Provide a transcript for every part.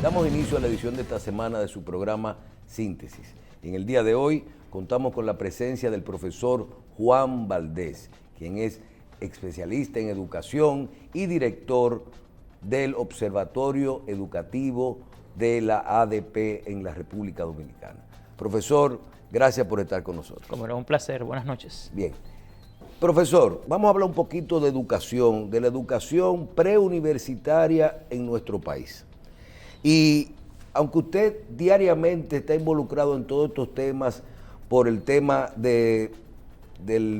Damos inicio a la edición de esta semana de su programa Síntesis. En el día de hoy contamos con la presencia del profesor Juan Valdés, quien es especialista en educación y director del Observatorio Educativo de la ADP en la República Dominicana. Profesor, gracias por estar con nosotros. Como era un placer, buenas noches. Bien. Profesor, vamos a hablar un poquito de educación, de la educación preuniversitaria en nuestro país. Y aunque usted diariamente está involucrado en todos estos temas, por el tema del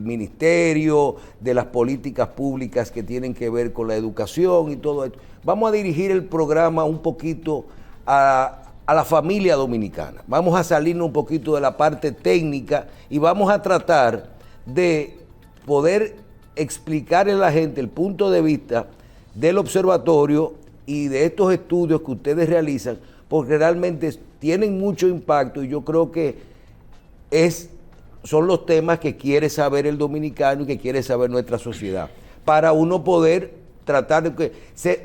ministerio, de las políticas públicas que tienen que ver con la educación y todo esto, vamos a dirigir el programa un poquito a la familia dominicana. Vamos a salirnos un poquito de la parte técnica y vamos a tratar de poder explicarle a la gente el punto de vista del observatorio y de estos estudios que ustedes realizan, porque realmente tienen mucho impacto y yo creo que son los temas que quiere saber el dominicano y que quiere saber nuestra sociedad, para uno poder tratar de que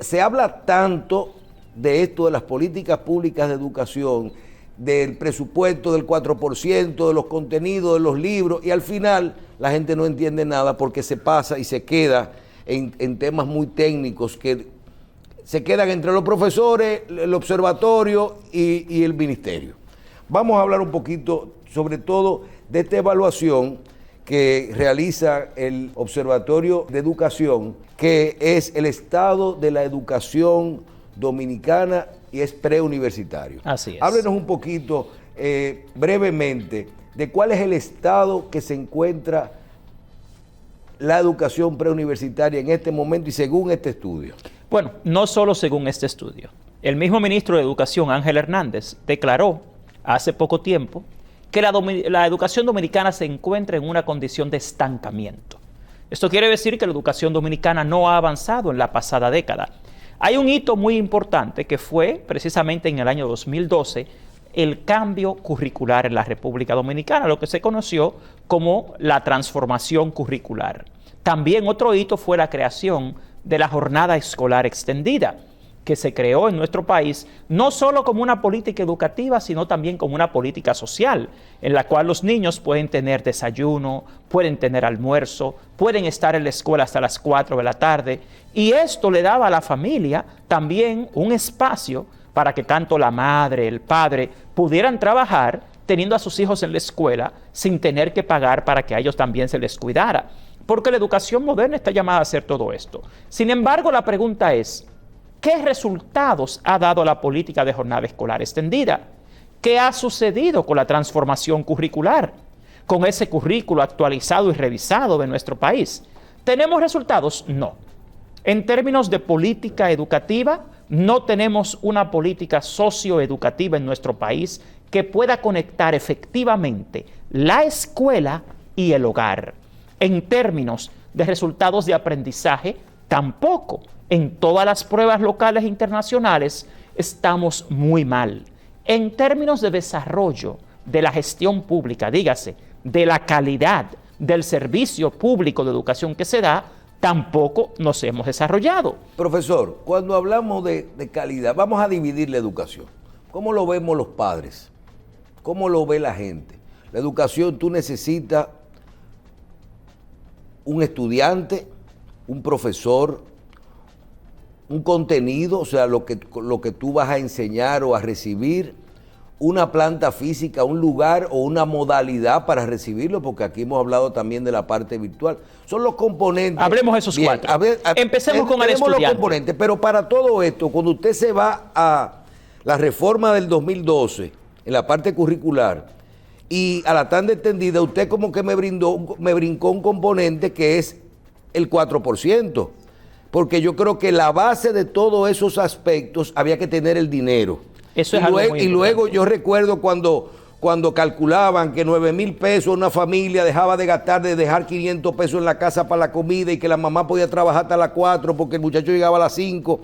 se habla tanto de esto, de las políticas públicas de educación, del presupuesto del 4%, de los contenidos, de los libros, y al final la gente no entiende nada porque se pasa y se queda en temas muy técnicos que se quedan entre los profesores, el observatorio y el ministerio. Vamos a hablar un poquito sobre todo de esta evaluación que realiza el Observatorio de Educación, que es el estado de la educación dominicana y es preuniversitario. Así es. Háblenos un poquito, brevemente, de cuál es el estado que se encuentra la educación preuniversitaria en este momento y según este estudio. Bueno, no solo según este estudio. El mismo ministro de Educación, Ángel Hernández, declaró hace poco tiempo que la educación dominicana se encuentra en una condición de estancamiento. Esto quiere decir que la educación dominicana no ha avanzado en la pasada década. Hay un hito muy importante que fue precisamente en el año 2012 el cambio curricular en la República Dominicana, lo que se conoció como la transformación curricular. También otro hito fue la creación de la jornada escolar extendida, que se creó en nuestro país no solo como una política educativa, sino también como una política social, en la cual los niños pueden tener desayuno, pueden tener almuerzo, pueden estar en la escuela hasta las 4 de la tarde, y esto le daba a la familia también un espacio para que tanto la madre, el padre, pudieran trabajar teniendo a sus hijos en la escuela sin tener que pagar para que a ellos también se les cuidara. Porque la educación moderna está llamada a hacer todo esto. Sin embargo, la pregunta es, ¿qué resultados ha dado la política de jornada escolar extendida? ¿Qué ha sucedido con la transformación curricular? Con ese currículo actualizado y revisado de nuestro país. ¿Tenemos resultados? No. En términos de política educativa, no tenemos una política socioeducativa en nuestro país que pueda conectar efectivamente la escuela y el hogar. En términos de resultados de aprendizaje, tampoco. En todas las pruebas locales e internacionales estamos muy mal. En términos de desarrollo de la gestión pública, dígase, de la calidad del servicio público de educación que se da, tampoco nos hemos desarrollado. Profesor, cuando hablamos de calidad, vamos a dividir la educación. ¿Cómo lo vemos los padres? ¿Cómo lo ve la gente? La educación, tú necesitas un estudiante, un profesor, un contenido, o sea, lo que tú vas a enseñar o a recibir, una planta física, un lugar o una modalidad para recibirlo, porque aquí hemos hablado también de la parte virtual. Son los componentes. Hablemos de esos cuatro. Empecemos con el estudiante. Los componentes, pero para todo esto, cuando usted se va a la reforma del 2012, en la parte curricular, y a la tanda extendida, usted como que me brincó un componente que es el 4%. Porque yo creo que la base de todos esos aspectos había que tener el dinero. Eso es algo muy importante. Y luego yo recuerdo cuando calculaban que 9,000 pesos una familia dejaba de gastar, de dejar 500 pesos en la casa para la comida y que la mamá podía trabajar hasta las 4 porque el muchacho llegaba a las 5.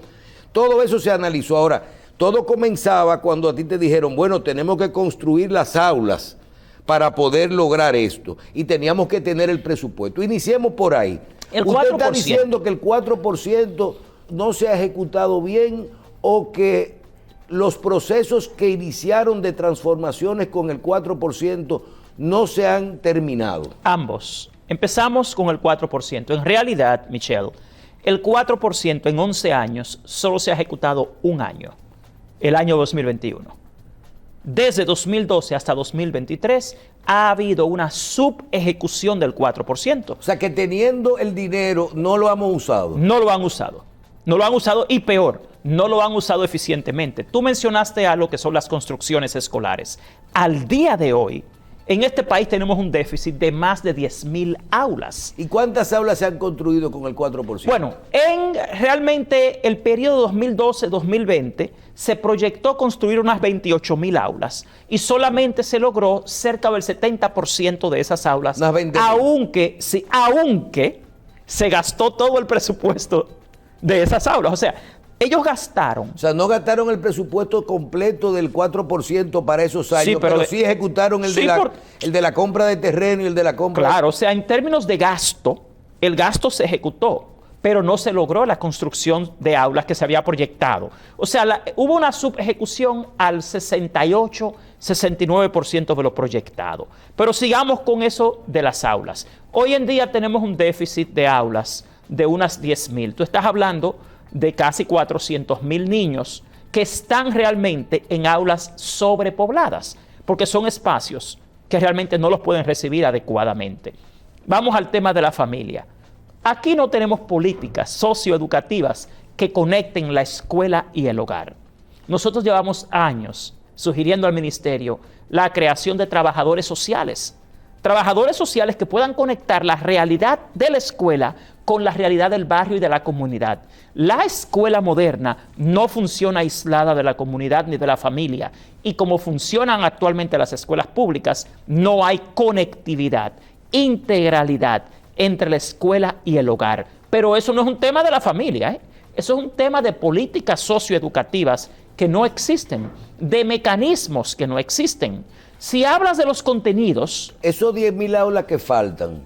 Todo eso se analizó. Ahora, todo comenzaba cuando a ti te dijeron, bueno, tenemos que construir las aulas para poder lograr esto. Y teníamos que tener el presupuesto. Iniciemos por ahí. El 4%. Usted está diciendo que el 4% no se ha ejecutado bien o que los procesos que iniciaron de transformaciones con el 4% no se han terminado? Ambos. Empezamos con el 4%. En realidad, Michelle, el 4% en 11 años solo se ha ejecutado un año, el año 2021. Desde 2012 hasta 2023 ha habido una subejecución del 4%. O sea que teniendo el dinero no lo hemos usado. No lo han usado. No lo han usado y peor, no lo han usado eficientemente. Tú mencionaste algo que son las construcciones escolares. Al día de hoy, en este país tenemos un déficit de más de 10,000 aulas. ¿Y cuántas aulas se han construido con el 4%? Bueno, en realmente el periodo 2012-2020 se proyectó construir unas 28,000 aulas y solamente se logró cerca del 70% de esas aulas, aunque se gastó todo el presupuesto de esas aulas. O sea, ellos gastaron. O sea, no gastaron el presupuesto completo del 4% para esos años, sí, pero sí ejecutaron el de la compra de terreno y el de la compra... Claro, o sea, en términos de gasto, el gasto se ejecutó, pero no se logró la construcción de aulas que se había proyectado. O sea, hubo una subejecución al 68-69% de lo proyectado. Pero sigamos con eso de las aulas. Hoy en día tenemos un déficit de aulas de unas 10,000. Tú estás hablando de casi 400,000 niños que están realmente en aulas sobrepobladas, porque son espacios que realmente no los pueden recibir adecuadamente. Vamos al tema de la familia. Aquí no tenemos políticas socioeducativas que conecten la escuela y el hogar. Nosotros llevamos años sugiriendo al ministerio la creación de trabajadores sociales que puedan conectar la realidad de la escuela con la realidad del barrio y de la comunidad. La escuela moderna no funciona aislada de la comunidad ni de la familia, y como funcionan actualmente las escuelas públicas, no hay conectividad, integralidad entre la escuela y el hogar. Pero eso no es un tema de la familia, ¿eh? Eso es un tema de políticas socioeducativas que no existen, de mecanismos que no existen. Si hablas de los contenidos... Esos 10,000 aulas que faltan,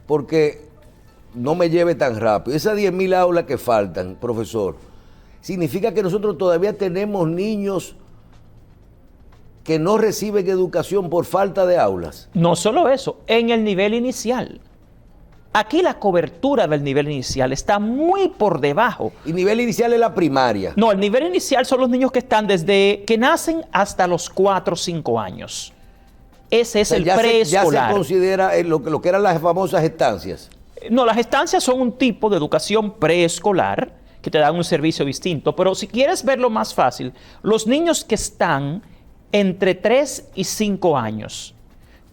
porque no me lleve tan rápido, esas 10,000 aulas que faltan, profesor, significa que nosotros todavía tenemos niños que no reciben educación por falta de aulas. No solo eso, en el nivel inicial. Aquí la cobertura del nivel inicial está muy por debajo. ¿Y nivel inicial es la primaria? No, el nivel inicial son los niños que están desde que nacen hasta los 4 o 5 años. Ese es el preescolar. ¿Ya se considera lo que eran las famosas estancias? No, las estancias son un tipo de educación preescolar que te dan un servicio distinto, pero si quieres verlo más fácil, los niños que están entre 3 y 5 años.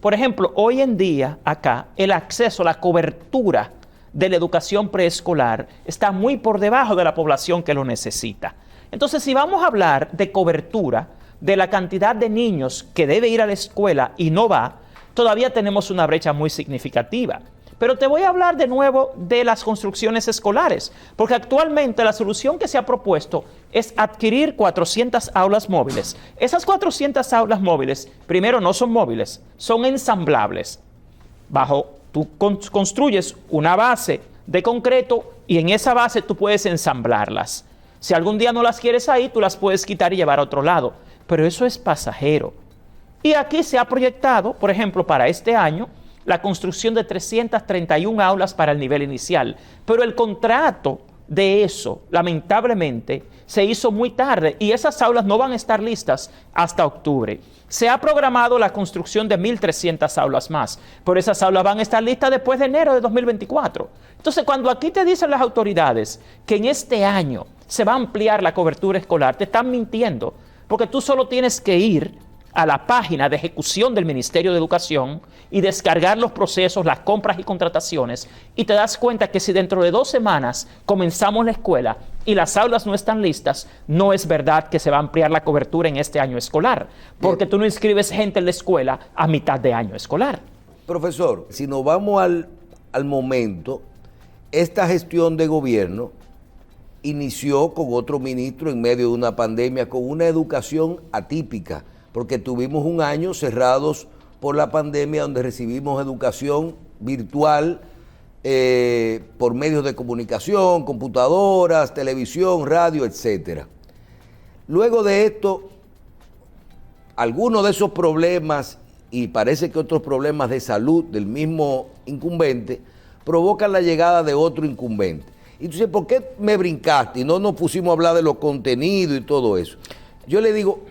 Por ejemplo, hoy en día acá el acceso, la cobertura de la educación preescolar está muy por debajo de la población que lo necesita. Entonces, si vamos a hablar de cobertura, de la cantidad de niños que debe ir a la escuela y no va, todavía tenemos una brecha muy significativa. Pero te voy a hablar de nuevo de las construcciones escolares, porque actualmente la solución que se ha propuesto es adquirir 400 aulas móviles. Esas 400 aulas móviles, primero, no son móviles, son ensamblables. Tú construyes una base de concreto y en esa base tú puedes ensamblarlas. Si algún día no las quieres ahí, tú las puedes quitar y llevar a otro lado. Pero eso es pasajero. Y aquí se ha proyectado, por ejemplo, para este año, la construcción de 331 aulas para el nivel inicial. Pero el contrato de eso, lamentablemente, se hizo muy tarde y esas aulas no van a estar listas hasta octubre. Se ha programado la construcción de 1,300 aulas más, pero esas aulas van a estar listas después de enero de 2024. Entonces, cuando aquí te dicen las autoridades que en este año se va a ampliar la cobertura escolar, te están mintiendo, porque tú solo tienes que ir a la página de ejecución del Ministerio de Educación y descargar los procesos, las compras y contrataciones, y te das cuenta que si dentro de 2 semanas comenzamos la escuela y las aulas no están listas, no es verdad que se va a ampliar la cobertura en este año escolar, porque tú no inscribes gente en la escuela a mitad de año escolar. Profesor, si nos vamos al momento, esta gestión de gobierno inició con otro ministro en medio de una pandemia, con una educación atípica, porque tuvimos un año cerrados por la pandemia donde recibimos educación virtual por medios de comunicación, computadoras, televisión, radio, etc. Luego de esto, algunos de esos problemas, y parece que otros problemas de salud del mismo incumbente, provocan la llegada de otro incumbente. Y tú dices, ¿por qué me brincaste? Y no nos pusimos a hablar de los contenidos y todo eso. Yo le digo,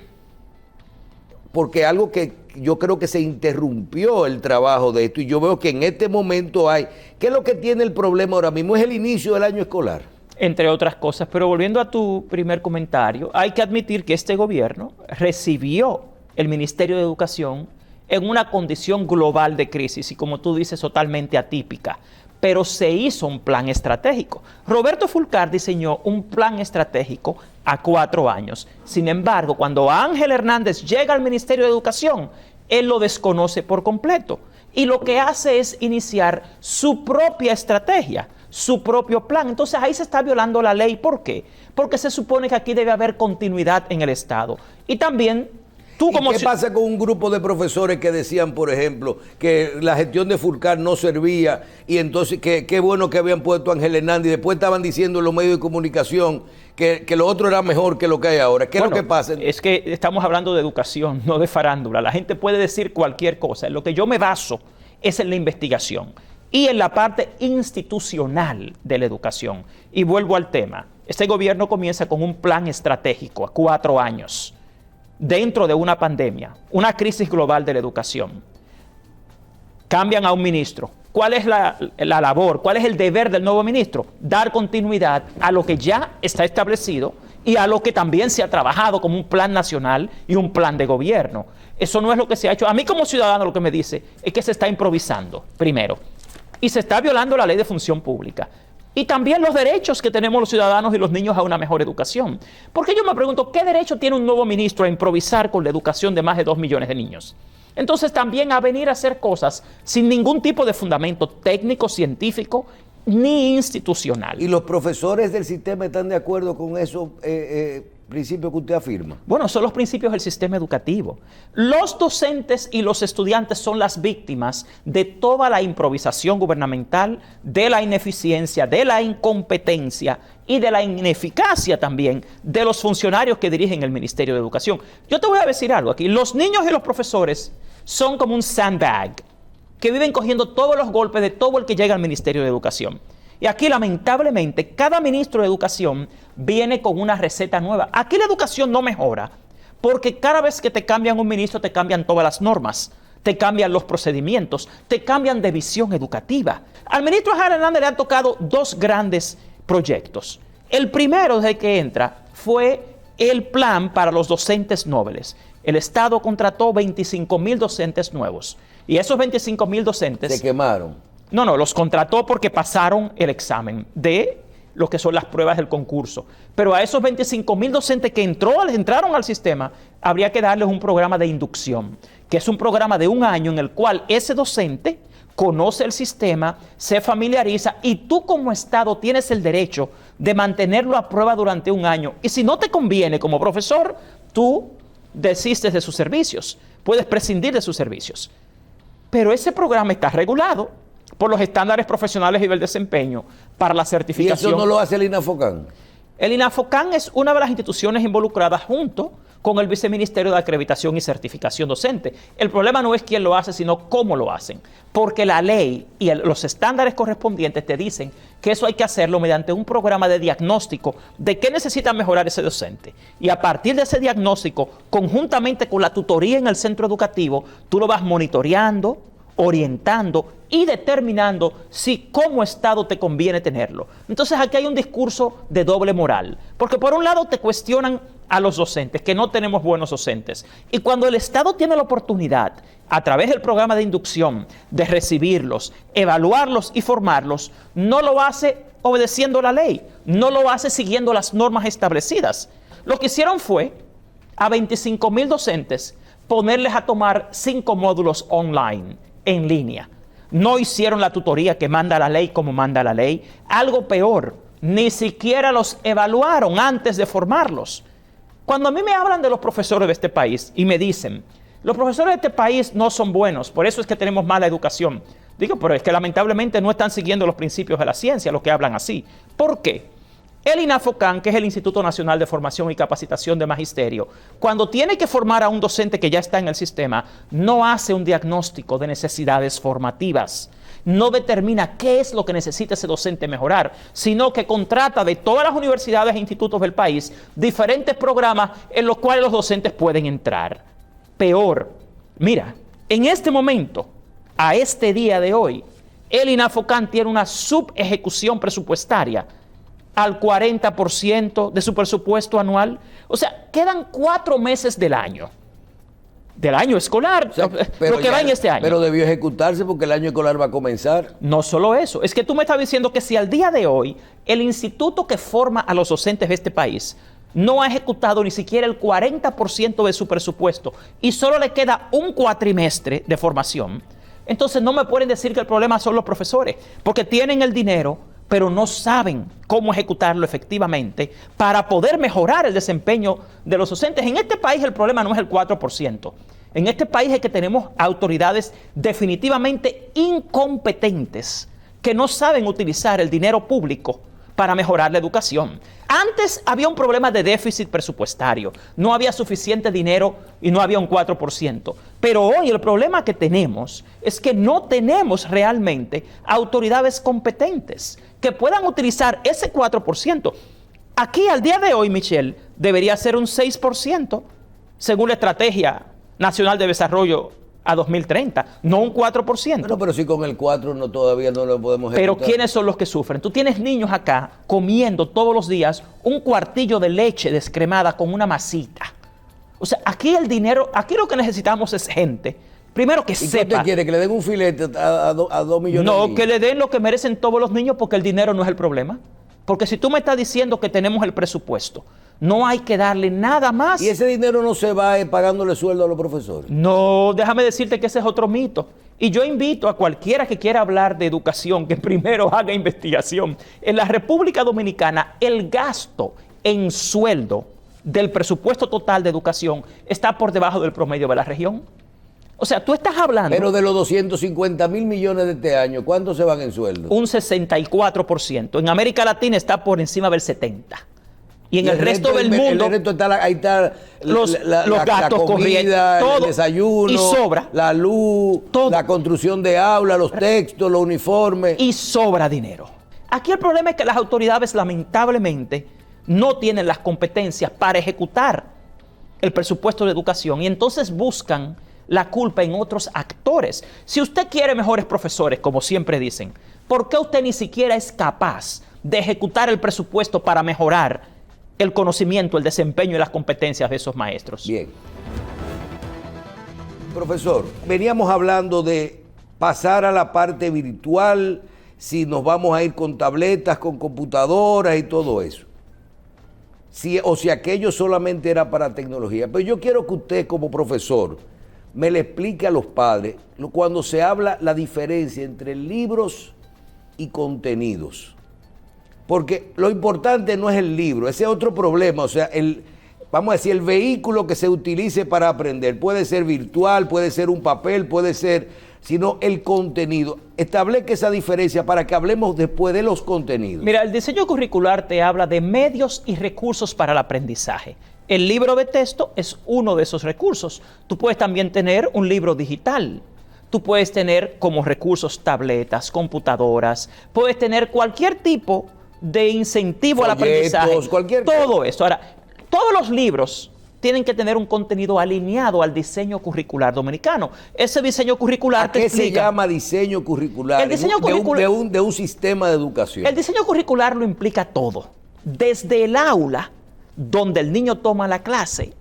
porque algo que yo creo que se interrumpió el trabajo de esto, y yo veo que en este momento hay, ¿qué es lo que tiene el problema ahora mismo? Es el inicio del año escolar. Entre otras cosas, pero volviendo a tu primer comentario, hay que admitir que este gobierno recibió el Ministerio de Educación en una condición global de crisis y, como tú dices, totalmente atípica, pero se hizo un plan estratégico. Roberto Fulcar diseñó un plan estratégico a 4 años. Sin embargo, cuando Ángel Hernández llega al Ministerio de Educación, él lo desconoce por completo y lo que hace es iniciar su propia estrategia, su propio plan. Entonces ahí se está violando la ley. ¿Por qué? Porque se supone que aquí debe haber continuidad en el Estado. Y también tú como... ¿Qué pasa con un grupo de profesores que decían, por ejemplo, que la gestión de Fulcar no servía y entonces que qué bueno que habían puesto a Ángel Hernández y después estaban diciendo en los medios de comunicación que lo otro era mejor que lo que hay ahora? ¿Qué es lo que pasa? Es que estamos hablando de educación, no de farándula. La gente puede decir cualquier cosa. En lo que yo me baso es en la investigación y en la parte institucional de la educación. Y vuelvo al tema. Este gobierno comienza con un plan estratégico a 4 años. Dentro de una pandemia, una crisis global de la educación. Cambian a un ministro. ¿Cuál es la labor? ¿Cuál es el deber del nuevo ministro? Dar continuidad a lo que ya está establecido y a lo que también se ha trabajado como un plan nacional y un plan de gobierno. Eso no es lo que se ha hecho. A mí como ciudadano lo que me dice es que se está improvisando, primero, y se está violando la ley de función pública. Y también los derechos que tenemos los ciudadanos y los niños a una mejor educación. Porque yo me pregunto, ¿qué derecho tiene un nuevo ministro a improvisar con la educación de más de 2 millones de niños? Entonces también a venir a hacer cosas sin ningún tipo de fundamento técnico, científico, ni institucional. ¿Y los profesores del sistema están de acuerdo con esos principios que usted afirma? Bueno, son los principios del sistema educativo. Los docentes y los estudiantes son las víctimas de toda la improvisación gubernamental, de la ineficiencia, de la incompetencia y de la ineficacia también de los funcionarios que dirigen el Ministerio de Educación. Yo te voy a decir algo aquí. Los niños y los profesores son como un sandbag que viven cogiendo todos los golpes de todo el que llega al Ministerio de Educación. Y aquí, lamentablemente, cada ministro de Educación viene con una receta nueva. Aquí la educación no mejora, porque cada vez que te cambian un ministro, te cambian todas las normas, te cambian los procedimientos, te cambian de visión educativa. Al ministro Ángel Hernández le han tocado 2 grandes proyectos. El primero, desde que entra, fue el plan para los docentes nobles. El Estado contrató 25,000 docentes nuevos. Y esos 25,000 docentes... Se quemaron. No, los contrató porque pasaron el examen de lo que son las pruebas del concurso. Pero a esos 25,000 docentes que entraron al sistema, habría que darles un programa de inducción, que es un programa de 1 año en el cual ese docente conoce el sistema, se familiariza y tú como Estado tienes el derecho de mantenerlo a prueba durante 1 año. Y si no te conviene como profesor, tú desistes de sus servicios, puedes prescindir de sus servicios. Pero ese programa está regulado por los estándares profesionales y del desempeño para la certificación. ¿Y eso no lo hace el INAFOCAN? El INAFOCAN es una de las instituciones involucradas junto con el Viceministerio de Acreditación y Certificación Docente. El problema no es quién lo hace, sino cómo lo hacen. Porque la ley y los estándares correspondientes te dicen que eso hay que hacerlo mediante un programa de diagnóstico de qué necesita mejorar ese docente. Y a partir de ese diagnóstico, conjuntamente con la tutoría en el centro educativo, tú lo vas monitoreando, orientando y determinando si como Estado te conviene tenerlo. Entonces aquí hay un discurso de doble moral, porque por un lado te cuestionan a los docentes, que no tenemos buenos docentes, y cuando el Estado tiene la oportunidad, a través del programa de inducción, de recibirlos, evaluarlos y formarlos, no lo hace obedeciendo la ley, no lo hace siguiendo las normas establecidas. Lo que hicieron fue a 25,000 docentes ponerles a tomar 5 módulos online, en línea. No hicieron la tutoría que manda la ley como manda la ley. Algo peor, ni siquiera los evaluaron antes de formarlos. Cuando a mí me hablan de los profesores de este país y me dicen, los profesores de este país no son buenos, por eso es que tenemos mala educación. Digo, pero es que lamentablemente no están siguiendo los principios de la ciencia, los que hablan así. ¿Por qué? El INAFOCAN, que es el Instituto Nacional de Formación y Capacitación de Magisterio, cuando tiene que formar a un docente que ya está en el sistema, no hace un diagnóstico de necesidades formativas, no determina qué es lo que necesita ese docente mejorar, sino que contrata de todas las universidades e institutos del país diferentes programas en los cuales los docentes pueden entrar. Peor, mira, en este momento, a este día de hoy, el INAFOCAN tiene una subejecución presupuestaria al 40% de su presupuesto anual. O sea, quedan 4 meses del año escolar, O sea, lo que va en este año. Pero debió ejecutarse porque el año escolar va a comenzar. No solo eso, es que tú me estás diciendo que si al día de hoy el instituto que forma a los docentes de este país no ha ejecutado ni siquiera el 40% de su presupuesto y solo le queda un cuatrimestre de formación, entonces no me pueden decir que el problema son los profesores, porque tienen el dinero, pero no saben cómo ejecutarlo efectivamente para poder mejorar el desempeño de los docentes. En este país el problema no es el 4%. En este país es que tenemos autoridades definitivamente incompetentes que no saben utilizar el dinero público para mejorar la educación. Antes había un problema de déficit presupuestario, no había suficiente dinero y no había un 4%. Pero hoy el problema que tenemos es que no tenemos realmente autoridades competentes que puedan utilizar ese 4%. Aquí al día de hoy, Michelle, debería ser un 6%, según la Estrategia Nacional de Desarrollo a 2030, no un 4%. Bueno, pero si con el 4 todavía no lo podemos ejecutar. Pero ¿quiénes son los que sufren? Tú tienes niños acá comiendo todos los días un cuartillo de leche descremada con una masita. O sea, aquí el dinero, aquí lo que necesitamos es gente, primero que ¿Y sepa. qué usted quiere? ¿Que le den un filete a 2 millones de No, niños? que le den lo que merecen todos los niños, porque el dinero no es el problema. Porque si tú me estás diciendo que tenemos el presupuesto, no hay que darle nada más. Y ese dinero no se va pagándole sueldo a los profesores. No, déjame decirte que ese es otro mito. Y yo invito a cualquiera que quiera hablar de educación que primero haga investigación. En la República Dominicana, el gasto en sueldo del presupuesto total de educación está por debajo del promedio de la región. O sea, tú estás hablando... Pero de los 250.000 millones de este año, ¿cuántos se van en sueldo? Un 64%. En América Latina está por encima del 70%. Y en el resto del mundo, el resto está, ahí está los gastos la comida, corrientes, todo, el desayuno, y sobra, la luz, todo, la construcción de aulas, los textos, los uniformes. Y sobra dinero. Aquí el problema es que las autoridades lamentablemente no tienen las competencias para ejecutar el presupuesto de educación y entonces buscan la culpa en otros actores. Si usted quiere mejores profesores, como siempre dicen, ¿por qué usted ni siquiera es capaz de ejecutar el presupuesto para mejorar el conocimiento, el desempeño y las competencias de esos maestros? Bien. Profesor, veníamos hablando de pasar a la parte virtual, si nos vamos a ir con tabletas, con computadoras y todo eso. O si aquello solamente era para tecnología. Pero yo quiero que usted como profesor me le explique a los padres cuando se habla la diferencia entre libros y contenidos. Porque lo importante no es el libro, ese es otro problema. O sea, vamos a decir, el vehículo que se utilice para aprender puede ser virtual, puede ser un papel, puede ser, sino el contenido. Establezca esa diferencia para que hablemos después de los contenidos. Mira, el diseño curricular te habla de medios y recursos para el aprendizaje. El libro de texto es uno de esos recursos. Tú puedes también tener un libro digital. Tú puedes tener como recursos tabletas, computadoras, puedes tener cualquier tipo de incentivo al aprendizaje. Todo esto. Ahora, todos los libros tienen que tener un contenido alineado al diseño curricular dominicano. Ese diseño curricular te explica. ¿Qué se llama diseño curricular? El diseño curricular de un sistema de educación. El diseño curricular lo implica todo. Desde el aula, donde el niño toma la clase,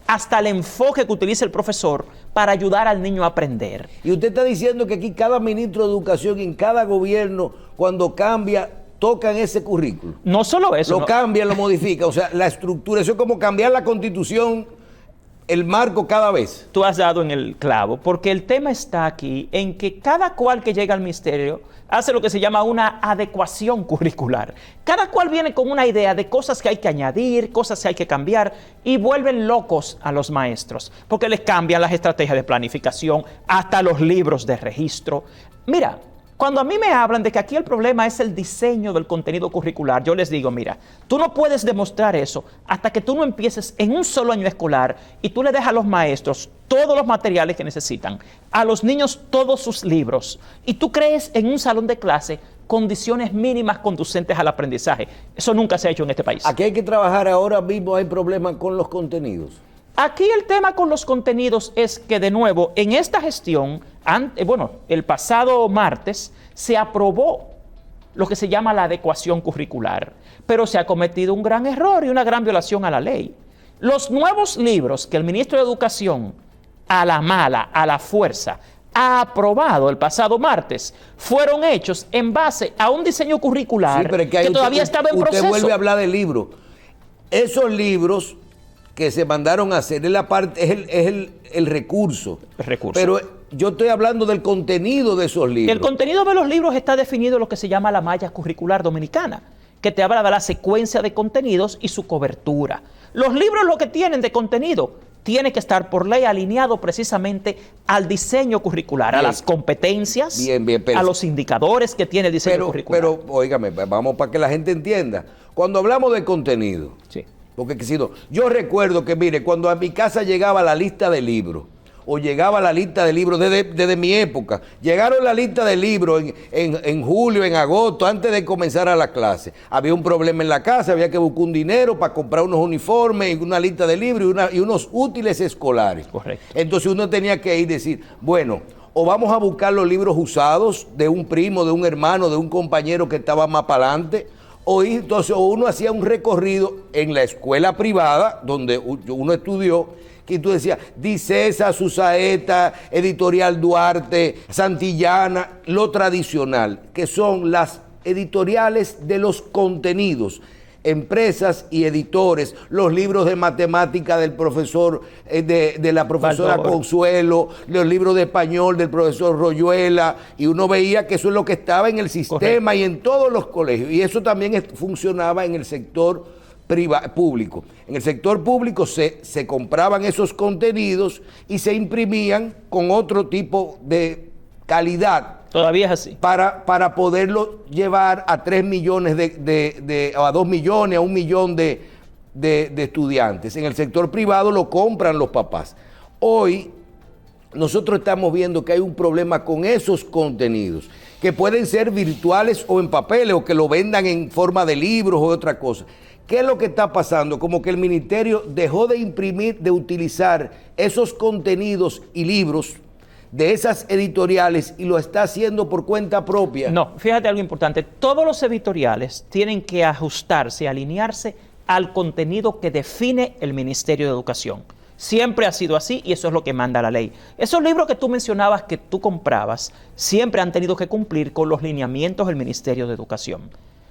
hasta el enfoque que utiliza el profesor para ayudar al niño a aprender. Y usted está diciendo que aquí cada ministro de educación en cada gobierno, cuando cambia, tocan ese currículo. No solo eso. Lo cambian, lo modifican. O sea, la estructura, eso es como cambiar la constitución, el marco cada vez. Tú has dado en el clavo, porque el tema está aquí en que cada cual que llega al ministerio hace lo que se llama una adecuación curricular. Cada cual viene con una idea de cosas que hay que añadir, cosas que hay que cambiar, y vuelven locos a los maestros, porque les cambian las estrategias de planificación, hasta los libros de registro. Mira, Cuando a mí me hablan de que aquí el problema es el diseño del contenido curricular, yo les digo, mira, tú no puedes demostrar eso hasta que tú no empieces en un solo año escolar y tú le dejas a los maestros todos los materiales que necesitan, a los niños todos sus libros, y tú crees en un salón de clase condiciones mínimas conducentes al aprendizaje. Eso nunca se ha hecho en este país. Aquí hay que trabajar ahora mismo, hay problemas con los contenidos. Aquí el tema con los contenidos es que, de nuevo, en esta gestión, el pasado martes se aprobó lo que se llama la adecuación curricular, pero se ha cometido un gran error y una gran violación a la ley. Los nuevos libros que el ministro de Educación, a la mala, a la fuerza, ha aprobado el pasado martes, fueron hechos en base a un diseño curricular Sí, pero es que todavía estaba en proceso. Usted vuelve a hablar del libro. Esos libros que se mandaron a hacer es la parte, es el recurso. El recurso. Pero yo estoy hablando del contenido de esos libros. El contenido de los libros está definido en lo que se llama la malla curricular dominicana, que te habla de la secuencia de contenidos y su cobertura. Los libros, lo que tienen de contenido, tiene que estar por ley alineado precisamente al diseño curricular, a las competencias, a los indicadores que tiene el diseño curricular. Pero, óigame, vamos para que la gente entienda. Cuando hablamos de contenido, sí. Porque yo recuerdo que, mire, cuando a mi casa llegaba la lista de libros, o llegaba la lista de libros desde mi época, llegaron la lista de libros en julio, en agosto, antes de comenzar a la clase. Había un problema en la casa, había que buscar un dinero para comprar unos uniformes, una lista de libros y unos útiles escolares. Correcto. Entonces uno tenía que ir y decir, bueno, o vamos a buscar los libros usados de un primo, de un hermano, de un compañero que estaba más para adelante, entonces uno hacía un recorrido en la escuela privada donde uno estudió, que tú decías, Dicesa, Susaeta, Editorial Duarte, Santillana, lo tradicional, que son las editoriales de los contenidos, empresas y editores, los libros de matemática del profesor, de la profesora Baldor. Consuelo, los libros de español del profesor Royuela, y uno veía que eso es lo que estaba en el sistema. Correcto. Y en todos los colegios, y eso también funcionaba en el sector público. En el sector público se compraban esos contenidos y se imprimían con otro tipo de calidad. Todavía es así. Para poderlo llevar a 3 millones o a 2 millones, a 1 millón de estudiantes. En el sector privado lo compran los papás. Hoy nosotros estamos viendo que hay un problema con esos contenidos, que pueden ser virtuales o en papeles, o que lo vendan en forma de libros o de otra cosa. ¿Qué es lo que está pasando? Como que el ministerio dejó de imprimir, de utilizar esos contenidos y libros de esas editoriales y lo está haciendo por cuenta propia. No, fíjate algo importante. Todos los editoriales tienen que ajustarse, alinearse al contenido que define el Ministerio de Educación. Siempre ha sido así y eso es lo que manda la ley. Esos libros que tú mencionabas que tú comprabas siempre han tenido que cumplir con los lineamientos del Ministerio de Educación.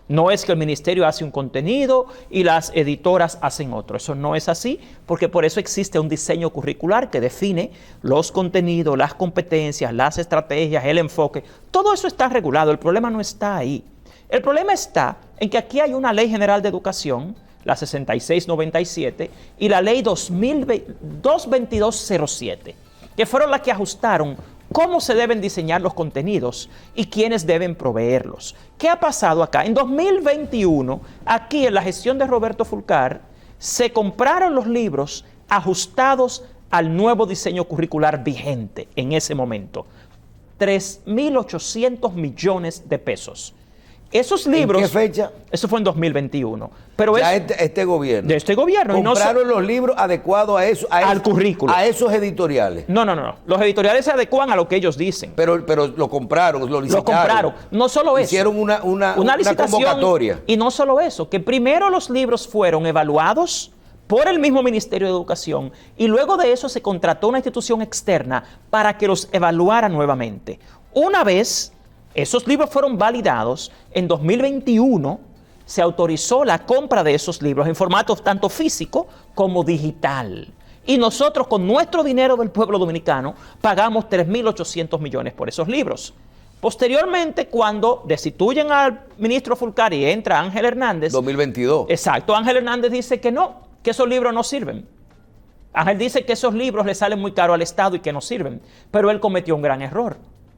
No es que el ministerio hace un contenido y las editoras hacen otro. Eso no es así, porque por eso existe un diseño curricular que define los contenidos, las competencias, las estrategias, el enfoque. Todo eso está regulado. El problema no está ahí. El problema está en que aquí hay una Ley General de Educación, la 6697, y la Ley 22207, que fueron las que ajustaron cómo se deben diseñar los contenidos y quiénes deben proveerlos. ¿Qué ha pasado acá? En 2021, aquí en la gestión de Roberto Fulcar, se compraron los libros ajustados al nuevo diseño curricular vigente en ese momento. 3.800 millones de pesos. Esos libros... ¿En qué fecha? Eso fue en 2021. Pero ya este gobierno. De este gobierno. Compraron los libros adecuados a eso, al currículo. A esos editoriales. No. Los editoriales se adecuan a lo que ellos dicen. Pero lo compraron, lo licitaron. Lo compraron. No solo eso. Hicieron una convocatoria. Y no solo eso, que primero los libros fueron evaluados por el mismo Ministerio de Educación y luego de eso se contrató una institución externa para que los evaluara nuevamente. Una vez esos libros fueron validados, en 2021 se autorizó la compra de esos libros en formato tanto físico como digital. Y nosotros con nuestro dinero del pueblo dominicano pagamos 3.800 millones por esos libros. Posteriormente, cuando destituyen al ministro Fulcar y entra Ángel Hernández... 2022. Exacto, Ángel Hernández dice que no, que esos libros no sirven. Ángel dice que esos libros le salen muy caros al Estado y que no sirven. Pero él cometió un gran error.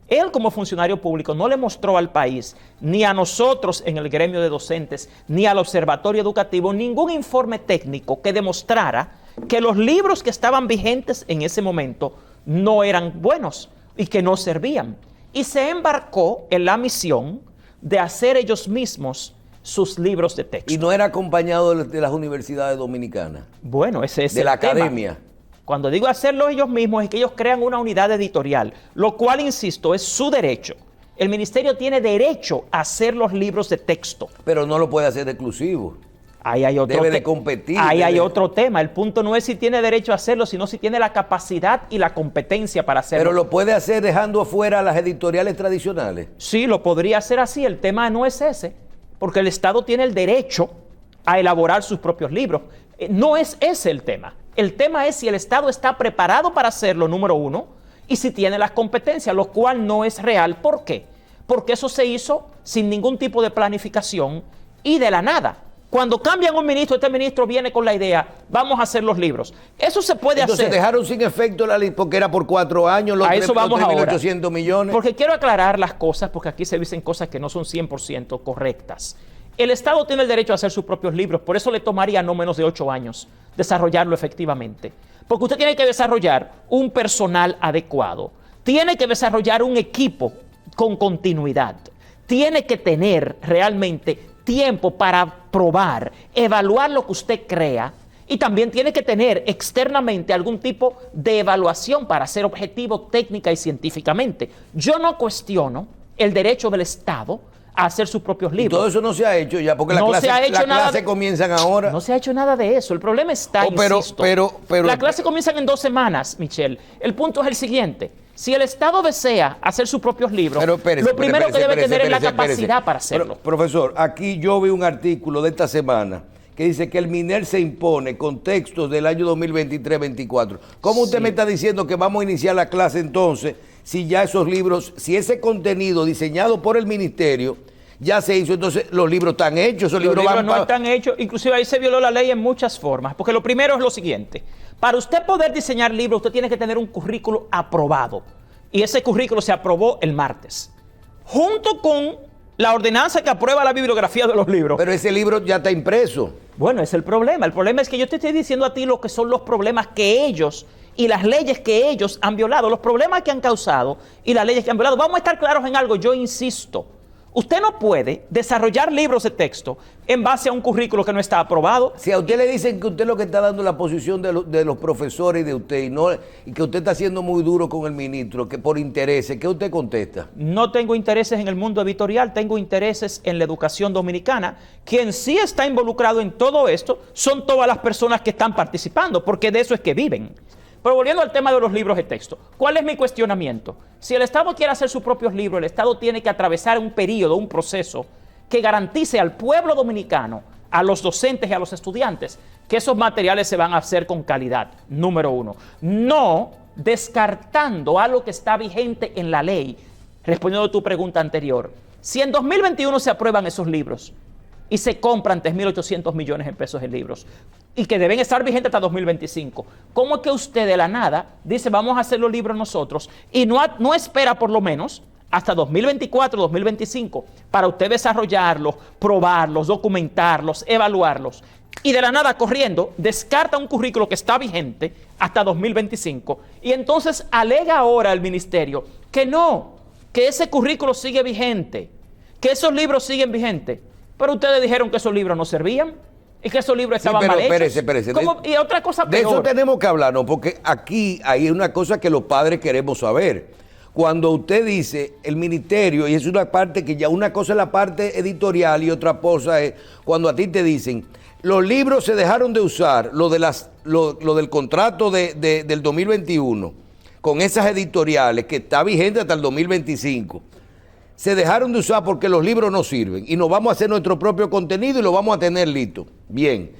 Él como funcionario público no le mostró al país, ni a nosotros en el gremio de docentes, ni al observatorio educativo, ningún informe técnico que demostrara que los libros que estaban vigentes en ese momento no eran buenos y que no servían. Y se embarcó en la misión de hacer ellos mismos sus libros de texto. Y no era acompañado de las universidades dominicanas. Bueno, ese es de el la tema. academia. Cuando digo hacerlo ellos mismos, es que ellos crean una unidad editorial, lo cual, insisto, es su derecho. El ministerio tiene derecho a hacer los libros de texto. Pero no lo puede hacer exclusivo. Ahí hay otro debe de competir. Ahí hay otro tema. El punto no es si tiene derecho a hacerlo, sino si tiene la capacidad y la competencia para hacerlo. Pero lo puede hacer dejando afuera a las editoriales tradicionales. Sí, lo podría hacer así. El tema no es ese, porque el Estado tiene el derecho a elaborar sus propios libros. No es ese el tema. El tema es si el Estado está preparado para hacerlo, número uno, y si tiene las competencias, lo cual no es real. ¿Por qué? Porque eso se hizo sin ningún tipo de planificación y de la nada. Cuando cambian un ministro, este ministro viene con la idea, vamos a hacer los libros. Eso se puede hacer. Entonces dejaron sin efecto la ley porque era por 4 años, los a eso vamos ahora. 3.800 millones. Porque quiero aclarar las cosas, porque aquí se dicen cosas que no son 100% correctas. El Estado tiene el derecho a hacer sus propios libros, por eso le tomaría no menos de 8 años desarrollarlo efectivamente. Porque usted tiene que desarrollar un personal adecuado, tiene que desarrollar un equipo con continuidad, tiene que tener realmente tiempo para probar, evaluar lo que usted crea, y también tiene que tener externamente algún tipo de evaluación para ser objetivo técnica y científicamente. Yo no cuestiono el derecho del Estado a hacer sus propios libros. Y todo eso no se ha hecho ya, porque No las se ha hecho nada clases comienzan ahora. No se ha hecho nada de eso. El problema está, insisto. Las clases comienzan en 2 semanas, Michelle. El punto es el siguiente. Si el Estado desea hacer sus propios libros, lo primero que debe tener es la capacidad para hacerlo. Profesor, aquí yo vi un artículo de esta semana que dice que el MINER se impone con textos del año 2023-24. ¿Cómo usted me está diciendo que vamos a iniciar la clase entonces si ya esos libros, si ese contenido diseñado por el ministerio ya se hizo, entonces los libros están hechos? Los libros no están hechos, inclusive ahí se violó la ley en muchas formas, porque lo primero es lo siguiente: para usted poder diseñar libros, usted tiene que tener un currículo aprobado, y ese currículo se aprobó el martes, junto con la ordenanza que aprueba la bibliografía de los libros. Pero ese libro ya está impreso. Bueno, es el problema es que yo te estoy diciendo a ti lo que son los problemas que ellos y las leyes que ellos han violado, los problemas que han causado y las leyes que han violado. Vamos a estar claros en algo, yo insisto. Usted no puede desarrollar libros de texto en base a un currículo que no está aprobado. Si a usted le dicen que usted lo que está dando es la posición de los profesores y de usted, y que usted está siendo muy duro con el ministro, que por intereses, ¿qué usted contesta? No tengo intereses en el mundo editorial, tengo intereses en la educación dominicana. Quien sí está involucrado en todo esto son todas las personas que están participando, porque de eso es que viven. Pero volviendo al tema de los libros de texto, ¿cuál es mi cuestionamiento? Si el Estado quiere hacer sus propios libros, el Estado tiene que atravesar un periodo, un proceso que garantice al pueblo dominicano, a los docentes y a los estudiantes, que esos materiales se van a hacer con calidad, número uno. No descartando algo que está vigente en la ley. Respondiendo a tu pregunta anterior, si en 2021 se aprueban esos libros y se compran 3.800 millones de pesos en libros, y que deben estar vigentes hasta 2025. ¿Cómo es que usted de la nada dice vamos a hacer los libros nosotros y no espera por lo menos hasta 2024, 2025 para usted desarrollarlos, probarlos, documentarlos, evaluarlos? Y de la nada corriendo descarta un currículo que está vigente hasta 2025 y entonces alega ahora el ministerio que no, que ese currículo sigue vigente, que esos libros siguen vigentes. Pero ustedes dijeron que esos libros no servían y que esos libros estaban mal hechos. Espérese. Y otra cosa peor. De eso tenemos que hablar, ¿no? Porque aquí hay una cosa que los padres queremos saber. Cuando usted dice el ministerio, y es una parte que ya una cosa es la parte editorial y otra cosa es cuando a ti te dicen los libros se dejaron de usar, lo del contrato del 2021 con esas editoriales que está vigente hasta el 2025. Se dejaron de usar porque los libros no sirven y nos vamos a hacer nuestro propio contenido y lo vamos a tener listo. Bien.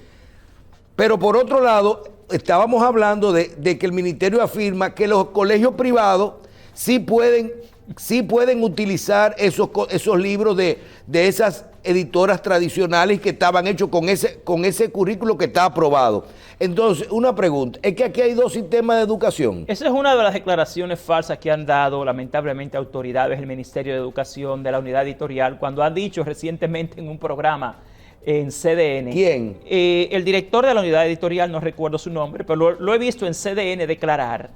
Pero por otro lado, estábamos hablando de que el ministerio afirma que los colegios privados sí pueden sí pueden utilizar esos libros de esas editoras tradicionales que estaban hechos con ese currículo que está aprobado. Entonces, una pregunta, es que aquí hay dos sistemas de educación. Esa es una de las declaraciones falsas que han dado lamentablemente autoridades del Ministerio de Educación, de la unidad editorial, cuando ha dicho recientemente en un programa en CDN. ¿Quién? El director de la unidad editorial, no recuerdo su nombre, pero lo he visto en CDN declarar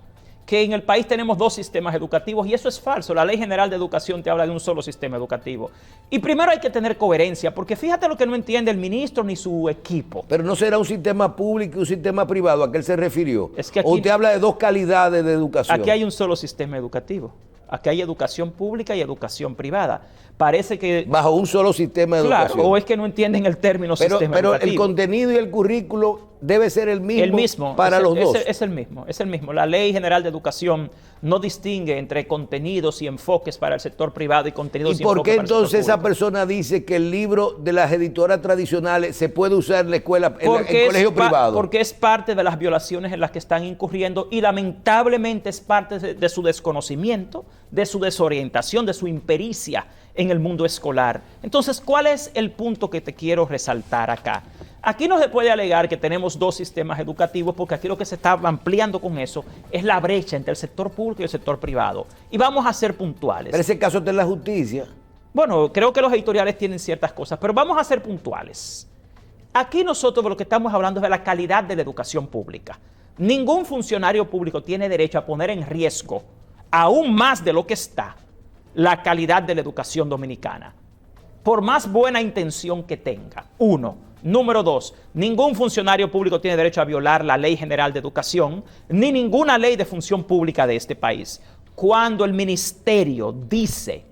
que en el país tenemos dos sistemas educativos y eso es falso. La Ley General de Educación te habla de un solo sistema educativo. Y primero hay que tener coherencia, porque fíjate lo que no entiende el ministro ni su equipo. Pero no será un sistema público y un sistema privado, ¿a qué él se refirió? Es que aquí, ¿o usted habla de dos calidades de educación? Aquí hay un solo sistema educativo. Aquí hay educación pública y educación privada. Parece que... Bajo un solo sistema de educación. Claro, o es que no entienden el término sistema educativo. Pero el contenido y el currículo debe ser el mismo para los dos. Es el mismo. La Ley General de Educación no distingue entre contenidos y enfoques para el sector privado y contenidos y enfoques para el sector público. ¿Y por qué entonces esa persona dice que el libro de las editoras tradicionales se puede usar en la escuela, en el colegio privado? Porque es parte de las violaciones en las que están incurriendo y lamentablemente es parte de su desconocimiento, de su desorientación, de su impericia en el mundo escolar. Entonces, ¿cuál es el punto que te quiero resaltar acá? Aquí no se puede alegar que tenemos dos sistemas educativos porque aquí lo que se está ampliando con eso es la brecha entre el sector público y el sector privado. Y vamos a ser puntuales. Pero ese caso está en la justicia. Bueno, creo que los editoriales tienen ciertas cosas, pero vamos a ser puntuales. Aquí nosotros de lo que estamos hablando es de la calidad de la educación pública. Ningún funcionario público tiene derecho a poner en riesgo, aún más de lo que está, la calidad de la educación dominicana, por más buena intención que tenga. Uno. Número dos, ningún funcionario público tiene derecho a violar la Ley General de Educación, ni ninguna ley de función pública de este país. Cuando el ministerio dice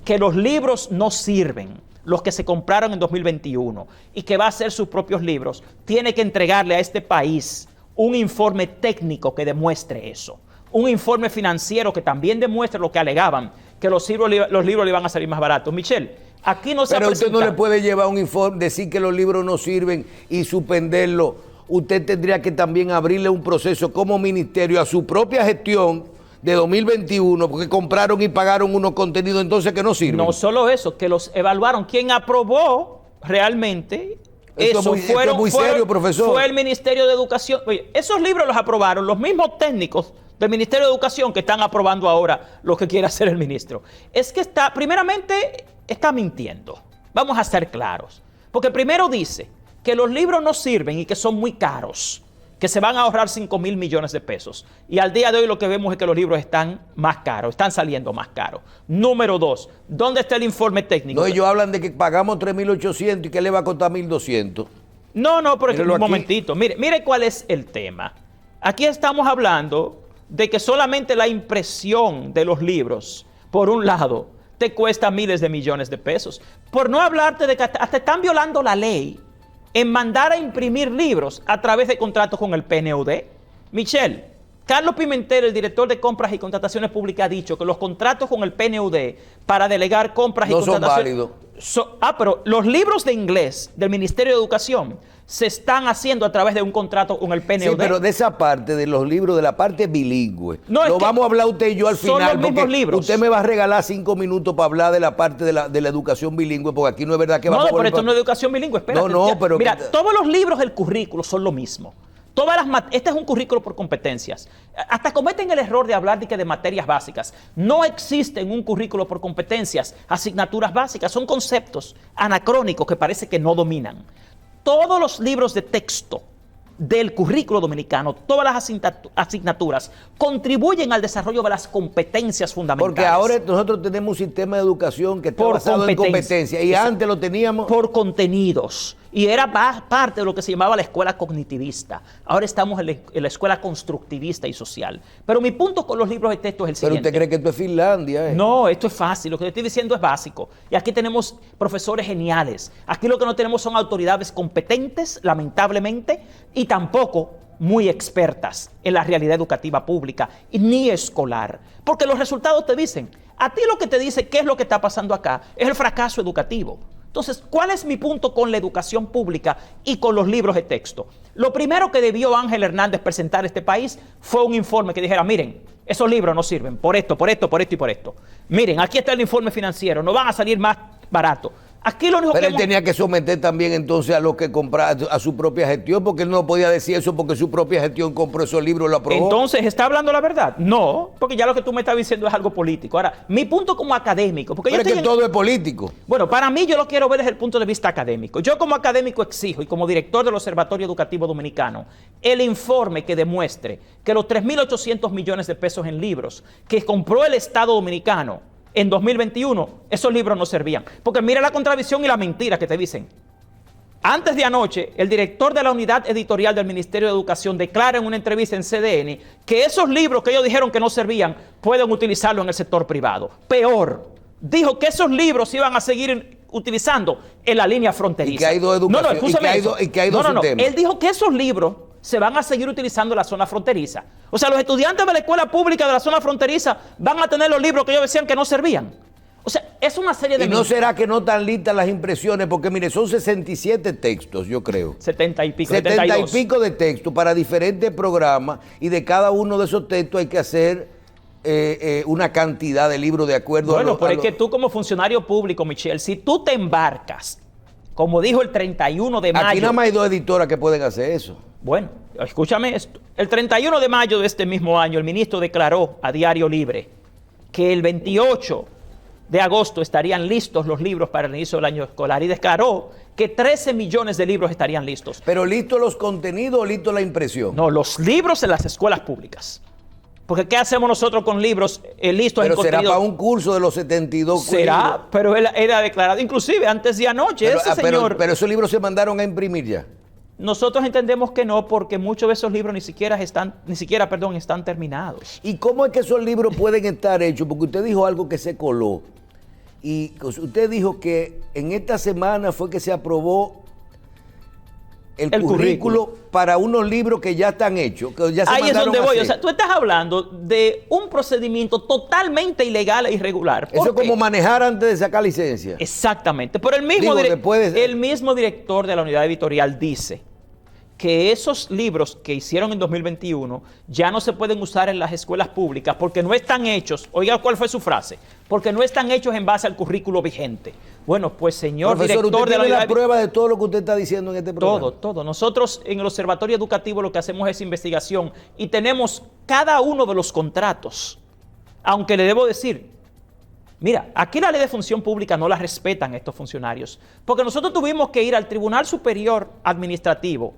que los libros no sirven, los que se compraron en 2021, y que va a hacer sus propios libros, tiene que entregarle a este país un informe técnico que demuestre eso. Un informe financiero que también demuestre lo que alegaban, que los libros le iban a salir más baratos. Michelle, aquí no se Pero usted no le puede llevar un informe, decir que los libros no sirven y suspenderlo. Usted tendría que también abrirle un proceso como ministerio a su propia gestión de 2021, porque compraron y pagaron unos contenidos entonces que no sirven. No solo eso, que los evaluaron. Quien aprobó realmente eso es muy serio, profesor. Fue el Ministerio de Educación. Oye, esos libros los aprobaron los mismos técnicos del Ministerio de Educación que están aprobando ahora lo que quiere hacer el ministro. Es que primeramente está mintiendo. Vamos a ser claros. Porque primero dice que los libros no sirven y que son muy caros, que se van a ahorrar 5,000 millones de pesos. Y al día de hoy lo que vemos es que los libros están más caros, están saliendo más caros. Número dos, ¿dónde está el informe técnico? No, ellos hablan de que pagamos 3.800 y que le va a costar 1.200. No, pero un momentito. Mire cuál es el tema. Aquí estamos hablando de que solamente la impresión de los libros, por un lado, te cuesta miles de millones de pesos. Por no hablarte de que hasta están violando la ley en mandar a imprimir libros a través de contratos con el PNUD. Michelle, Carlos Pimentel, el director de compras y contrataciones públicas, ha dicho que los contratos con el PNUD para delegar compras y contrataciones... No son válidos. Pero los libros de inglés del Ministerio de Educación se están haciendo a través de un contrato con el PNUD. Sí, pero de esa parte, de los libros, de la parte bilingüe, lo vamos a hablar usted y yo al final. Son los mismos libros. Usted me va a regalar 5 minutos para hablar de la parte de la educación bilingüe, porque aquí no es verdad que vamos a... No, pero esto no es educación bilingüe, espérate. Pero... Mira, todos los libros del currículo son lo mismo. Este es un currículo por competencias. Hasta cometen el error de hablar de materias básicas. No existe un currículo por competencias, asignaturas básicas. Son conceptos anacrónicos que parece que no dominan. Todos los libros de texto del currículo dominicano, todas las asignaturas, contribuyen al desarrollo de las competencias fundamentales. Porque ahora nosotros tenemos un sistema de educación que está basado en competencia y antes lo teníamos... Por contenidos. Y era parte de lo que se llamaba la escuela cognitivista. Ahora estamos en la escuela constructivista y social. Pero mi punto con los libros de texto es el siguiente. ¿Pero usted cree que esto es Finlandia? No, esto es fácil. Lo que estoy diciendo es básico. Y aquí tenemos profesores geniales. Aquí lo que no tenemos son autoridades competentes, lamentablemente, y tampoco muy expertas en la realidad educativa pública ni escolar. Porque los resultados te dicen, a ti lo que te dice qué es lo que está pasando acá es el fracaso educativo. Entonces, ¿cuál es mi punto con la educación pública y con los libros de texto? Lo primero que debió Ángel Hernández presentar a este país fue un informe que dijera, miren, esos libros no sirven por esto, por esto, por esto y por esto. Miren, aquí está el informe financiero, no van a salir más barato. Aquí lo único Pero que él tenía que someter también entonces a los que comprar a su propia gestión, porque él no podía decir eso porque su propia gestión compró esos libros y lo aprobó. Entonces, ¿está hablando la verdad? No, porque ya lo que tú me estás diciendo es algo político. Ahora, mi punto como académico, porque Pero es que todo es político. Bueno, para mí yo lo quiero ver desde el punto de vista académico. Yo como académico exijo, y como director del Observatorio Educativo Dominicano, el informe que demuestre que los 3.800 millones de pesos en libros que compró el Estado Dominicano en 2021, esos libros no servían. Porque mira la contradicción y la mentira que te dicen. Antes de anoche, el director de la unidad editorial del Ministerio de Educación declara en una entrevista en CDN que esos libros que ellos dijeron que no servían, pueden utilizarlos en el sector privado. Peor, dijo que esos libros se iban a seguir utilizando en la línea fronteriza. Y que hay dos educaciones. No, escúchame Y que hay dos sistemas. Él dijo que esos libros se van a seguir utilizando en la zona fronteriza. O sea, los estudiantes de la escuela pública de la zona fronteriza van a tener los libros que ellos decían que no servían. O sea, es una serie de... ¿Y no será que no están listas las impresiones? Porque mire, son 67 textos, yo creo. 70 y pico, 70 72. y pico de textos para diferentes programas, y de cada uno de esos textos hay que hacer una cantidad de libros de acuerdo Bueno, pero es que tú como funcionario público, Michelle, si tú te embarcas, como dijo el 31 de mayo... Aquí nada más hay dos editoras que pueden hacer eso. Bueno, escúchame esto. El 31 de mayo de este mismo año, el ministro declaró a Diario Libre que el 28 de agosto estarían listos los libros para el inicio del año escolar y declaró que 13 millones de libros estarían listos. ¿Pero listos los contenidos o listos la impresión? No, los libros en las escuelas públicas. Porque ¿qué hacemos nosotros con libros listos en Pero será contenido? para un curso de los 72 Será, libros. pero él era declarado, inclusive antes de anoche, ese señor... Pero esos libros se mandaron a imprimir ya. Nosotros entendemos que no, porque muchos de esos libros ni siquiera están terminados. ¿Y cómo es que esos libros pueden estar hechos? Porque usted dijo algo que se coló. Y usted dijo que en esta semana fue que se aprobó el currículo para unos libros que ya están hechos, que ya se Ahí es donde voy. a hacer. O sea, tú estás hablando de un procedimiento totalmente ilegal e irregular. Eso es como manejar antes de sacar licencia. Exactamente. Pero el mismo director de la unidad editorial dice que esos libros que hicieron en 2021 ya no se pueden usar en las escuelas públicas porque no están hechos, oiga cuál fue su frase, porque no están hechos en base al currículo vigente. Bueno, pues señor Profesor, director de la ¿usted unidad... tiene la prueba de todo lo que usted está diciendo en este programa? Todo. Nosotros en el Observatorio Educativo lo que hacemos es investigación y tenemos cada uno de los contratos, aunque le debo decir, mira, aquí la ley de función pública no la respetan estos funcionarios, porque nosotros tuvimos que ir al Tribunal Superior Administrativo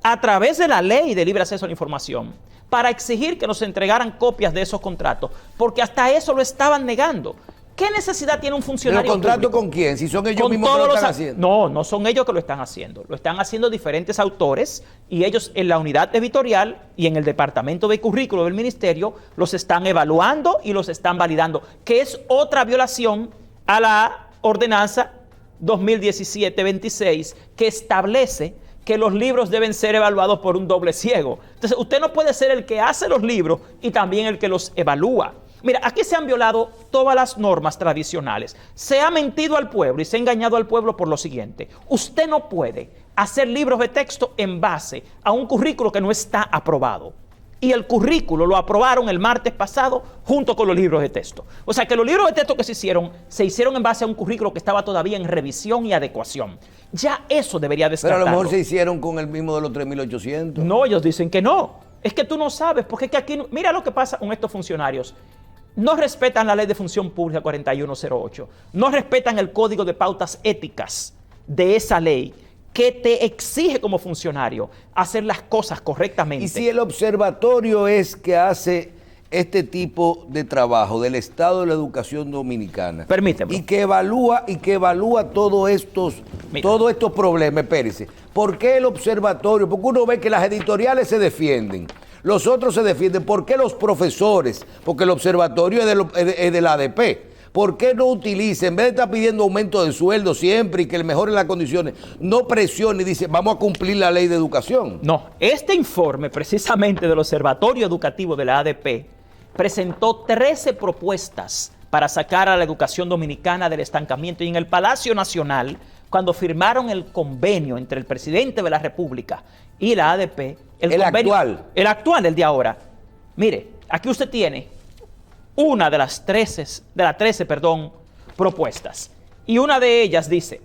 a través de la ley de libre acceso a la información para exigir que nos entregaran copias de esos contratos, porque hasta eso lo estaban negando. ¿Qué necesidad tiene un funcionario ¿Pero contrato público? con quién? Si son ellos Con mismos que todos lo los están haciendo. No, no son ellos que lo están haciendo. Lo están haciendo diferentes autores y ellos en la unidad editorial y en el departamento de currículo del ministerio los están evaluando y los están validando, que es otra violación a la ordenanza 2017-26 que establece que los libros deben ser evaluados por un doble ciego. Entonces, usted no puede ser el que hace los libros y también el que los evalúa. Mira, aquí se han violado todas las normas tradicionales. Se ha mentido al pueblo y se ha engañado al pueblo por lo siguiente. Usted no puede hacer libros de texto en base a un currículo que no está aprobado. Y el currículo lo aprobaron el martes pasado junto con los libros de texto. O sea que los libros de texto que se hicieron en base a un currículo que estaba todavía en revisión y adecuación. Ya eso debería descartarlo. Pero a lo mejor se hicieron con el mismo de los 3.800. No, ellos dicen que no. Es que tú no sabes, porque es que aquí, mira lo que pasa con estos funcionarios. No respetan la ley de función pública 4108. No respetan el código de pautas éticas de esa ley que te exige como funcionario hacer las cosas correctamente. Y si el observatorio es que hace este tipo de trabajo del estado de la educación dominicana, permíteme, y que evalúa todos estos problemas, espérese, ¿por qué el observatorio? Porque uno ve que las editoriales se defienden, los otros se defienden, ¿por qué los profesores? Porque el observatorio es de la ADP. ¿Por qué no utiliza, en vez de estar pidiendo aumento de sueldo siempre y que le mejoren las condiciones, no presione y dice, vamos a cumplir la ley de educación? No, este informe precisamente del Observatorio Educativo de la ADP presentó 13 propuestas para sacar a la educación dominicana del estancamiento. Y en el Palacio Nacional, cuando firmaron el convenio entre el presidente de la República y la ADP, el actual, el de ahora, mire, Aquí usted tiene una de las 13, propuestas. Y una de ellas dice: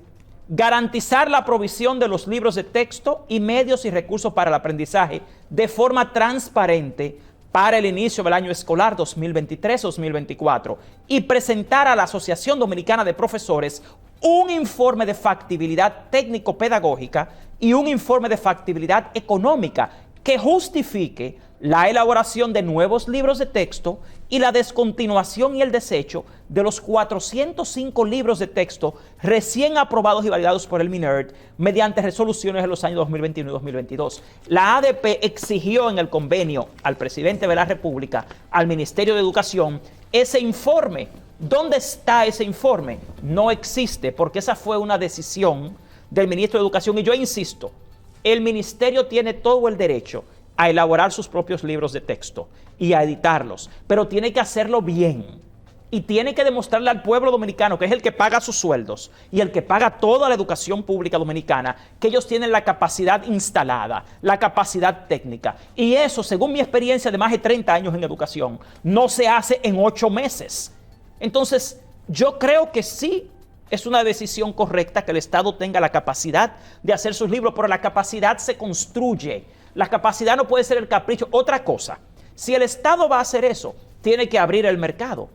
garantizar la provisión de los libros de texto y medios y recursos para el aprendizaje de forma transparente para el inicio del año escolar 2023-2024 y presentar a la Asociación Dominicana de Profesores un informe de factibilidad técnico-pedagógica y un informe de factibilidad económica que justifique la elaboración de nuevos libros de texto y la descontinuación y el desecho de los 405 libros de texto recién aprobados y validados por el MINERD mediante resoluciones en los años 2021 y 2022. La ADP exigió en el convenio al presidente de la República, al Ministerio de Educación, ese informe. ¿Dónde está ese informe? No existe, porque esa fue una decisión del ministro de Educación. Y yo insisto, el ministerio tiene todo el derecho a elaborar sus propios libros de texto y a editarlos, pero tiene que hacerlo bien y tiene que demostrarle al pueblo dominicano, que es el que paga sus sueldos y el que paga toda la educación pública dominicana, que ellos tienen la capacidad instalada, la capacidad técnica. Y eso, según mi experiencia de más de 30 años en educación, no se hace en 8 meses. Entonces, yo creo que sí es una decisión correcta que el Estado tenga la capacidad de hacer sus libros, pero la capacidad se construye. La capacidad no puede ser el capricho. Otra cosa, si el Estado va a hacer eso, tiene que abrir el mercado.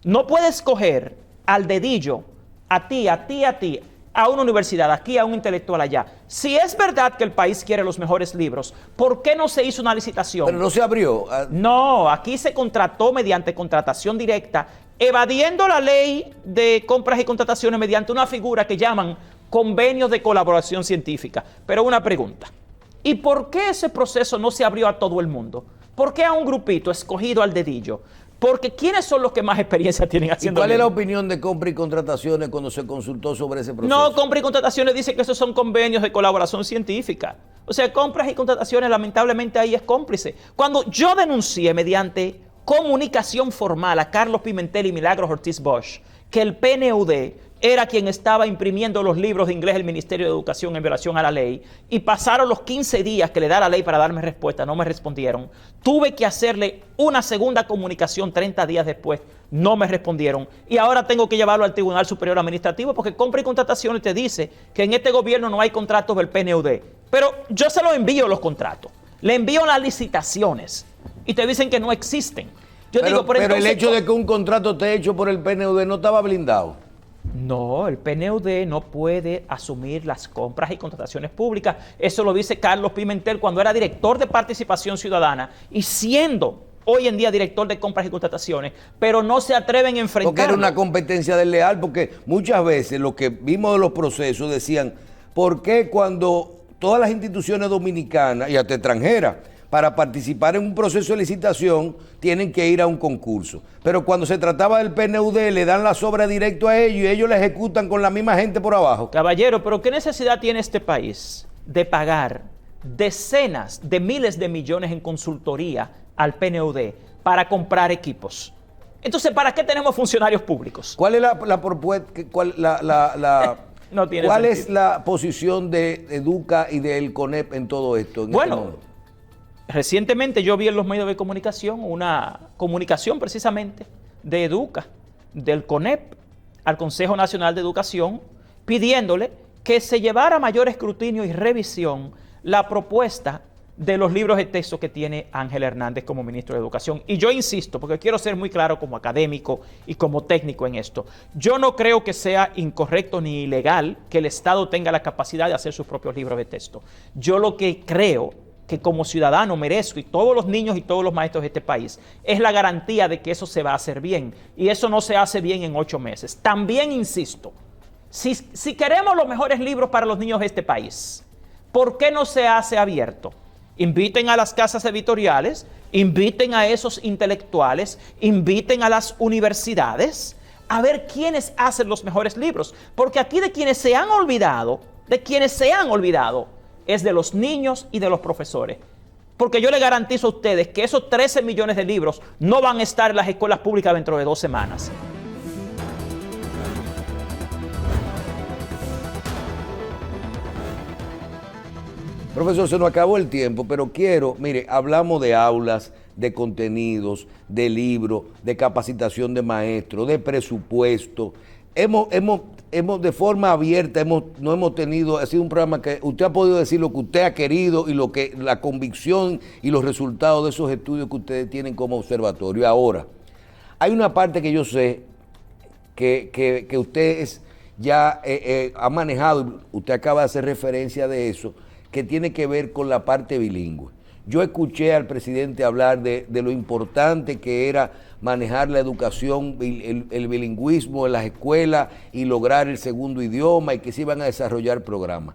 No puede escoger al dedillo, a ti, a una universidad aquí, a un intelectual allá. Si es verdad que el país quiere los mejores libros, ¿por qué no se hizo una licitación? Pero no se abrió. No, aquí se contrató mediante contratación directa, evadiendo la ley de compras y contrataciones mediante una figura que llaman convenios de colaboración científica. Pero una pregunta: ¿y por qué ese proceso no se abrió a todo el mundo? ¿Por qué a un grupito escogido al dedillo? Porque ¿quiénes son los que más experiencia tienen haciendo? ¿Y cuál es la opinión de compra y contrataciones cuando se consultó sobre ese proceso? No, compra y contrataciones dice que esos son convenios de colaboración científica. O sea, compras y contrataciones, lamentablemente ahí es cómplice. Cuando yo denuncié mediante comunicación formal a Carlos Pimentel y Milagros Ortiz Bosch que el PNUD era quien estaba imprimiendo los libros de inglés del Ministerio de Educación en violación a la ley, y pasaron los 15 días que le da la ley para darme respuesta, no me respondieron. Tuve que hacerle una segunda comunicación 30 días después, no me respondieron. Y ahora tengo que llevarlo al Tribunal Superior Administrativo porque compra y contrataciones te dice que en este gobierno no hay contratos del PNUD. Pero yo se los envío los contratos, le envío las licitaciones y te dicen que no existen. Yo digo, pero entonces, el hecho de que un contrato esté hecho por el PNUD no estaba blindado. No, el PNUD no puede asumir las compras y contrataciones públicas. Eso lo dice Carlos Pimentel cuando era director de Participación Ciudadana y siendo hoy en día director de compras y contrataciones, pero no se atreven a enfrentarlo. Porque era una competencia desleal, porque muchas veces lo que vimos de los procesos decían, ¿por qué cuando todas las instituciones dominicanas y hasta extranjeras para participar en un proceso de licitación tienen que ir a un concurso? Pero cuando se trataba del PNUD le dan la sobra directo a ellos y ellos la ejecutan con la misma gente por abajo. Caballero, pero ¿qué necesidad tiene este país de pagar decenas de miles de millones en consultoría al PNUD para comprar equipos? Entonces, ¿para qué tenemos funcionarios públicos? ¿Cuál es la propuesta? No tiene ¿Cuál sentido. es la posición de Educa y del CONEP en todo esto? Bueno, recientemente yo vi en los medios de comunicación una comunicación precisamente de Educa, del CONEP, al Consejo Nacional de Educación, pidiéndole que se llevara mayor escrutinio y revisión la propuesta de los libros de texto que tiene Ángel Hernández como ministro de Educación. Y yo insisto, porque quiero ser muy claro como académico y como técnico en esto, yo no creo que sea incorrecto ni ilegal que el Estado tenga la capacidad de hacer sus propios libros de texto. Yo lo que creo que como ciudadano merezco, y todos los niños y todos los maestros de este país, es la garantía de que eso se va a hacer bien. Y eso no se hace bien en 8 meses. También insisto, si queremos los mejores libros para los niños de este país, ¿por qué no se hace abierto? Inviten a las casas editoriales, inviten a esos intelectuales, inviten a las universidades a ver quiénes hacen los mejores libros. Porque aquí de quienes se han olvidado, es de los niños y de los profesores. Porque yo le garantizo a ustedes que esos 13 millones de libros no van a estar en las escuelas públicas dentro de 2 semanas. Profesor, se nos acabó el tiempo, pero mire, hablamos de aulas, de contenidos, de libros, de capacitación de maestros, de presupuesto. Hemos de forma abierta, no hemos tenido, ha sido un programa que usted ha podido decir lo que usted ha querido y lo que la convicción y los resultados de esos estudios que ustedes tienen como observatorio. Ahora, hay una parte que yo sé que usted ya ha manejado, usted acaba de hacer referencia de eso, que tiene que ver con la parte bilingüe. Yo escuché al presidente hablar de lo importante que era manejar la educación, el bilingüismo en las escuelas y lograr el segundo idioma y que se iban a desarrollar programas.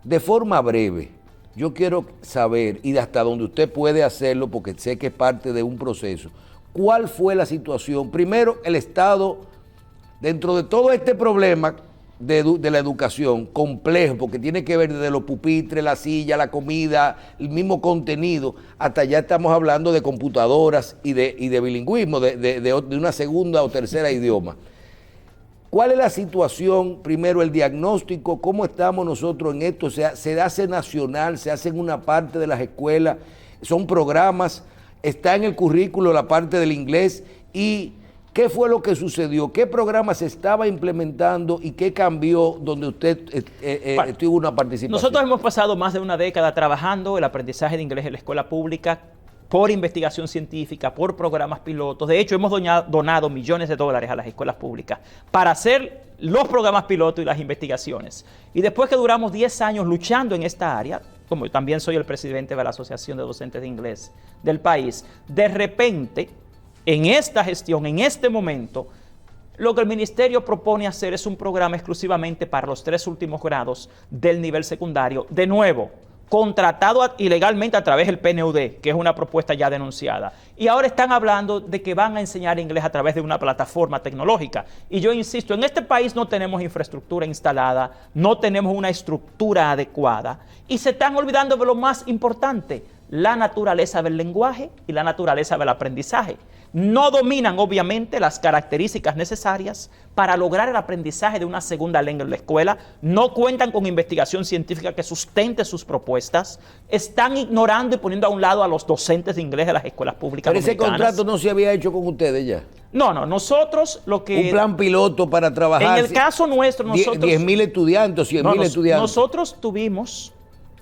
De forma breve, yo quiero saber, y hasta donde usted puede hacerlo, porque sé que es parte de un proceso, ¿cuál fue la situación? Primero, el Estado, dentro de todo este problema de la educación complejo, porque tiene que ver desde los pupitres, la silla, la comida, el mismo contenido, hasta ya estamos hablando de computadoras y de bilingüismo, de una segunda o tercera idioma. ¿Cuál es la situación? Primero, el diagnóstico, ¿cómo estamos nosotros en esto? O sea, se hace nacional, se hace en una parte de las escuelas, son programas, está en el currículo la parte del inglés. Y ¿qué fue lo que sucedió? ¿Qué programa se estaba implementando y qué cambió donde usted tuvo una participación? Nosotros hemos pasado más de una década trabajando el aprendizaje de inglés en la escuela pública por investigación científica, por programas pilotos. De hecho, hemos donado millones de dólares a las escuelas públicas para hacer los programas pilotos y las investigaciones. Y después que duramos 10 años luchando en esta área, como yo también soy el presidente de la Asociación de Docentes de Inglés del país, de repente, en esta gestión, en este momento, lo que el ministerio propone hacer es un programa exclusivamente para los 3 últimos grados del nivel secundario, de nuevo, contratado ilegalmente a través del PNUD, que es una propuesta ya denunciada. Y ahora están hablando de que van a enseñar inglés a través de una plataforma tecnológica. Y yo insisto, en este país no tenemos infraestructura instalada, no tenemos una estructura adecuada, y se están olvidando de lo más importante, la naturaleza del lenguaje y la naturaleza del aprendizaje. No dominan, obviamente, las características necesarias para lograr el aprendizaje de una segunda lengua en la escuela, no cuentan con investigación científica que sustente sus propuestas, están ignorando y poniendo a un lado a los docentes de inglés de las escuelas públicas dominicanas. Pero ese contrato no se había hecho con ustedes ya. No, nosotros lo que... Un plan piloto para trabajar. En el caso nuestro, nosotros... 10.000 estudiantes, 100.000 estudiantes. Nosotros tuvimos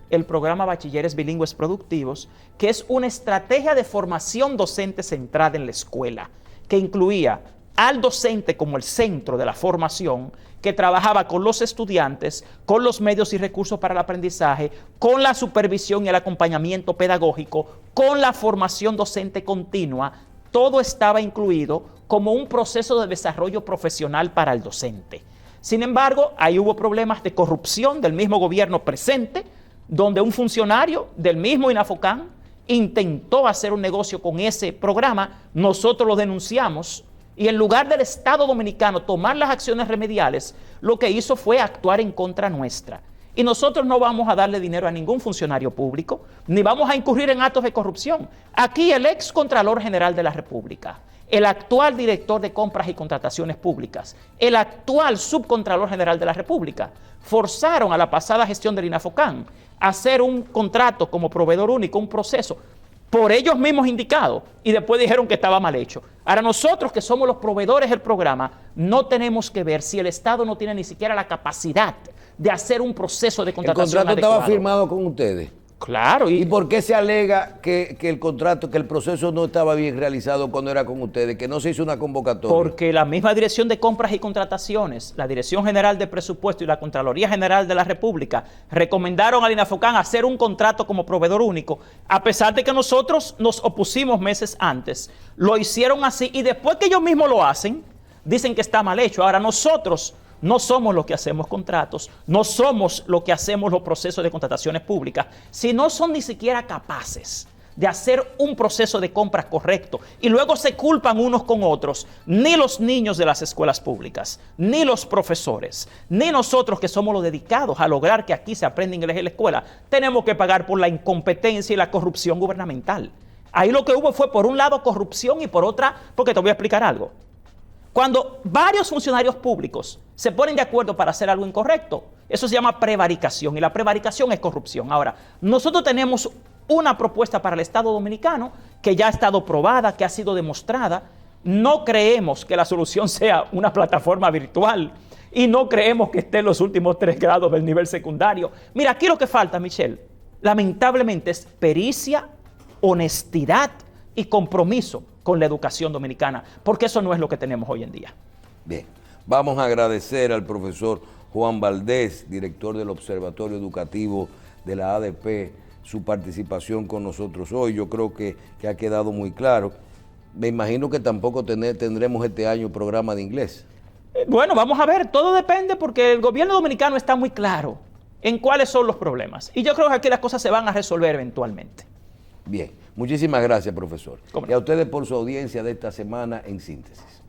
el programa Bachilleres Bilingües Productivos, que es una estrategia de formación docente centrada en la escuela, que incluía al docente como el centro de la formación, que trabajaba con los estudiantes, con los medios y recursos para el aprendizaje, con la supervisión y el acompañamiento pedagógico, con la formación docente continua. Todo estaba incluido como un proceso de desarrollo profesional para el docente. Sin embargo, ahí hubo problemas de corrupción del mismo gobierno presente, donde un funcionario del mismo INAFOCAN intentó hacer un negocio con ese programa. Nosotros lo denunciamos y en lugar del Estado Dominicano tomar las acciones remediales, lo que hizo fue actuar en contra nuestra. Y nosotros no vamos a darle dinero a ningún funcionario público, ni vamos a incurrir en actos de corrupción. Aquí el ex Contralor General de la República, el actual director de compras y contrataciones públicas, el actual subcontralor general de la República, forzaron a la pasada gestión del INAFOCAN a hacer un contrato como proveedor único, un proceso, por ellos mismos indicados, y después dijeron que estaba mal hecho. Ahora nosotros, que somos los proveedores del programa, no tenemos que ver si el Estado no tiene ni siquiera la capacidad de hacer un proceso de contratación adecuado. ¿El contrato estaba firmado con ustedes? Claro. ¿Y por qué se alega que el contrato, que el proceso no estaba bien realizado cuando era con ustedes, que no se hizo una convocatoria? Porque la misma Dirección de Compras y Contrataciones, la Dirección General de Presupuesto y la Contraloría General de la República recomendaron al INAFOCAN hacer un contrato como proveedor único, a pesar de que nosotros nos opusimos meses antes. Lo hicieron así y después que ellos mismos lo hacen, dicen que está mal hecho. Ahora nosotros no somos los que hacemos contratos, no somos los que hacemos los procesos de contrataciones públicas, si no son ni siquiera capaces de hacer un proceso de compras correcto y luego se culpan unos con otros, ni los niños de las escuelas públicas, ni los profesores, ni nosotros que somos los dedicados a lograr que aquí se aprenda inglés en la escuela, tenemos que pagar por la incompetencia y la corrupción gubernamental. Ahí lo que hubo fue por un lado corrupción y por otra, porque te voy a explicar algo. Cuando varios funcionarios públicos se ponen de acuerdo para hacer algo incorrecto, eso se llama prevaricación y la prevaricación es corrupción. Ahora, nosotros tenemos una propuesta para el Estado Dominicano que ya ha estado probada, que ha sido demostrada. No creemos que la solución sea una plataforma virtual y no creemos que esté en los últimos 3 grados del nivel secundario. Mira, aquí lo que falta, Michelle, lamentablemente es pericia, honestidad y compromiso con la educación dominicana, porque eso no es lo que tenemos hoy en día. Bien, vamos a agradecer al profesor Juan Valdés, director del Observatorio Educativo de la ADP, su participación con nosotros hoy. Yo creo que ha quedado muy claro. Me imagino que tampoco tendremos este año programa de inglés. Bueno, vamos a ver, todo depende porque el gobierno dominicano está muy claro en cuáles son los problemas. Y yo creo que aquí las cosas se van a resolver eventualmente. Bien, muchísimas gracias, profesor. ¿Cómo no? Y a ustedes por su audiencia de esta semana en Síntesis.